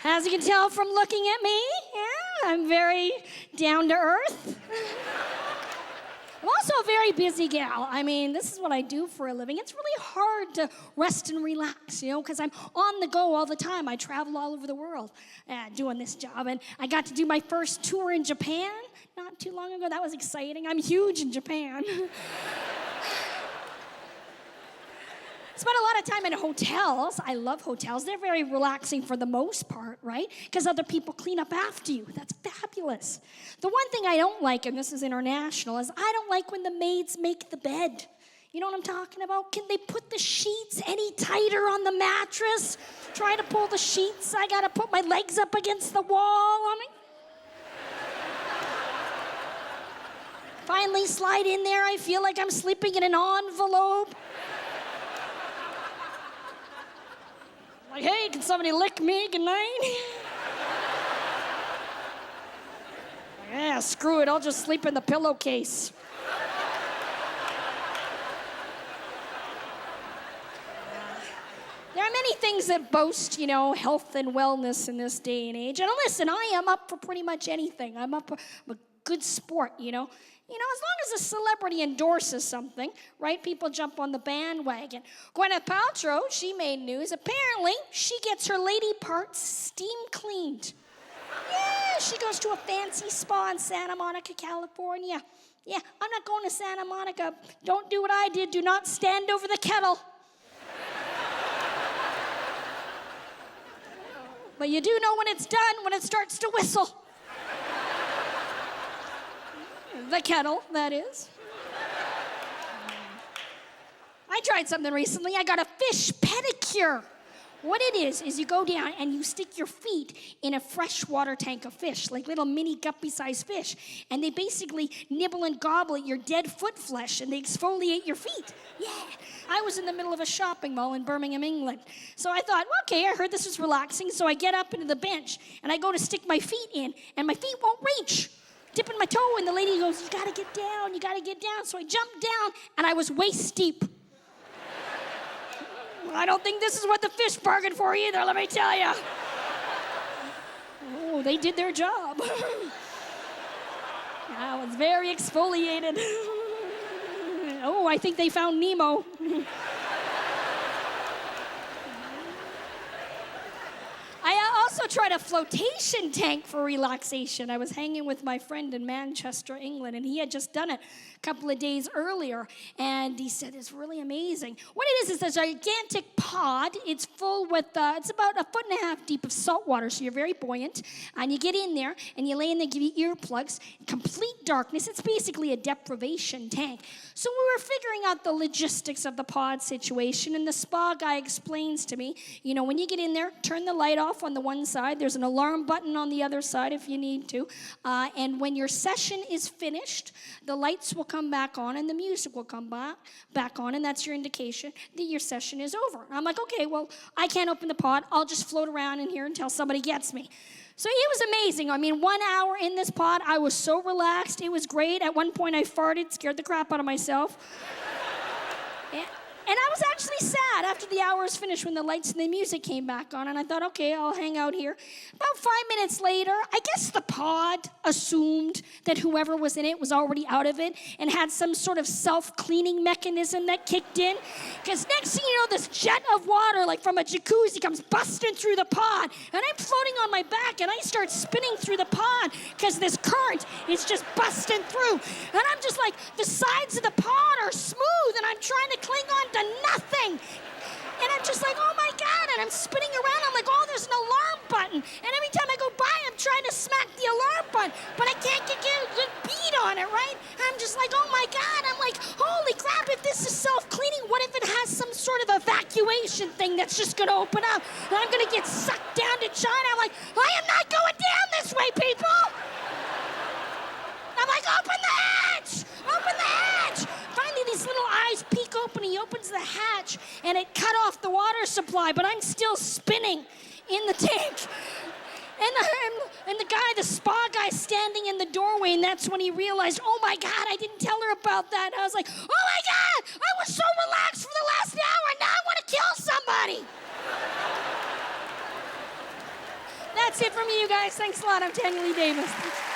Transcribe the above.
As you can tell from looking at me, yeah, I'm very down to earth. I'm also a very busy gal. I mean, this is what I do for a living. It's really hard to rest and relax, because I'm on the go all the time. I travel all over the world doing this job. And I got to do my first tour in Japan not too long ago. That was exciting. I'm huge in Japan. Spent a lot of time in hotels. I love hotels. They're very relaxing for the most part, right? Because other people clean up after you. That's fabulous. The one thing I don't like, and this is international, is I don't like when the maids make the bed. You know what I'm talking about? Can they put the sheets any tighter on the mattress? Try to pull the sheets. I got to put my legs up against the wall. Finally slide in there. I feel like I'm sleeping in an envelope. Like, hey, can somebody lick me? Good night. Yeah, screw it. I'll just sleep in the pillowcase. There are many things that boast, health and wellness in this day and age. And listen, I am up for pretty much anything. I'm a good sport, as long as a celebrity endorses something, right? People jump on the bandwagon. Gwyneth Paltrow, she made news. Apparently, she gets her lady parts steam cleaned. Yeah, she goes to a fancy spa in Santa Monica, California. Yeah, I'm not going to Santa Monica. Don't do what I did. Do not stand over the kettle. But you do know when it's done, when it starts to whistle. The kettle, that is. I tried something recently. I got a fish pedicure. What it is you go down and you stick your feet in a freshwater tank of fish, like little mini guppy-sized fish, and they basically nibble and gobble at your dead foot flesh, and they exfoliate your feet. Yeah. I was in the middle of a shopping mall in Birmingham, England. So I thought, okay, I heard this was relaxing, so I get up into the bench, and I go to stick my feet in, and my feet won't reach. Dipping my toe, and the lady goes, you gotta get down, you gotta get down. So I jumped down, and I was waist deep. I don't think this is what the fish bargained for either, let me tell you. Oh, they did their job. I was very exfoliated. Oh, I think they found Nemo. I also tried a flotation tank for relaxation. I was hanging with my friend in Manchester, England, and he had just done it a couple of days earlier, and he said it's really amazing. What it is a gigantic pod. It's full with, it's about 1.5 feet deep of salt water, so you're very buoyant, and you get in there, and you lay in there, give you earplugs, complete darkness. It's basically a deprivation tank. So we were figuring out the logistics of the pod situation, and the spa guy explains to me, when you get in there, turn the light off on the one side. There's an alarm button on the other side if you need to. And when your session is finished, the lights will come back on and the music will come back on, and that's your indication that your session is over. I'm like, okay, well, I can't open the pod. I'll just float around in here until somebody gets me. So it was amazing. 1 hour in this pod, I was so relaxed. It was great. At one point, I farted, scared the crap out of myself. And I was actually sad after the hour was finished when the lights and the music came back on, and I thought, okay, I'll hang out here. About 5 minutes later, I guess the pod assumed that whoever was in it was already out of it and had some sort of self-cleaning mechanism that kicked in. Because next thing you know, this jet of water, like from a jacuzzi, comes busting through the pod, and I'm floating on my back, and I start spinning through the pod because this current is just busting through. And I'm just like, the sides of the pod are smooth, and I'm trying to cling on to nothing. And I'm just like, oh my God, and I'm spinning around. I'm like, oh, there's an alarm button. And every time I go by, I'm trying to smack the alarm button, but I can't get a good beat on it, right? I'm just like, oh my God. I'm like, holy crap, if this is self-cleaning, what if it has some sort of evacuation thing that's just going to open up? And I'm going to get sucked down to China. I'm like, I am not going down this way, people. I'm like, open the hatch! Open the hatch! Finally, these little eyes peek open. He opens the hatch, and it cut off the water supply, but I'm still spinning in the tank. And the guy, the spa guy, standing in the doorway, and that's when he realized, oh my God, I didn't tell her about that. And I was like, oh my God, I was so relaxed for the last hour, and now I want to kill somebody. That's it from me, you guys. Thanks a lot. I'm Tanyalee Davis.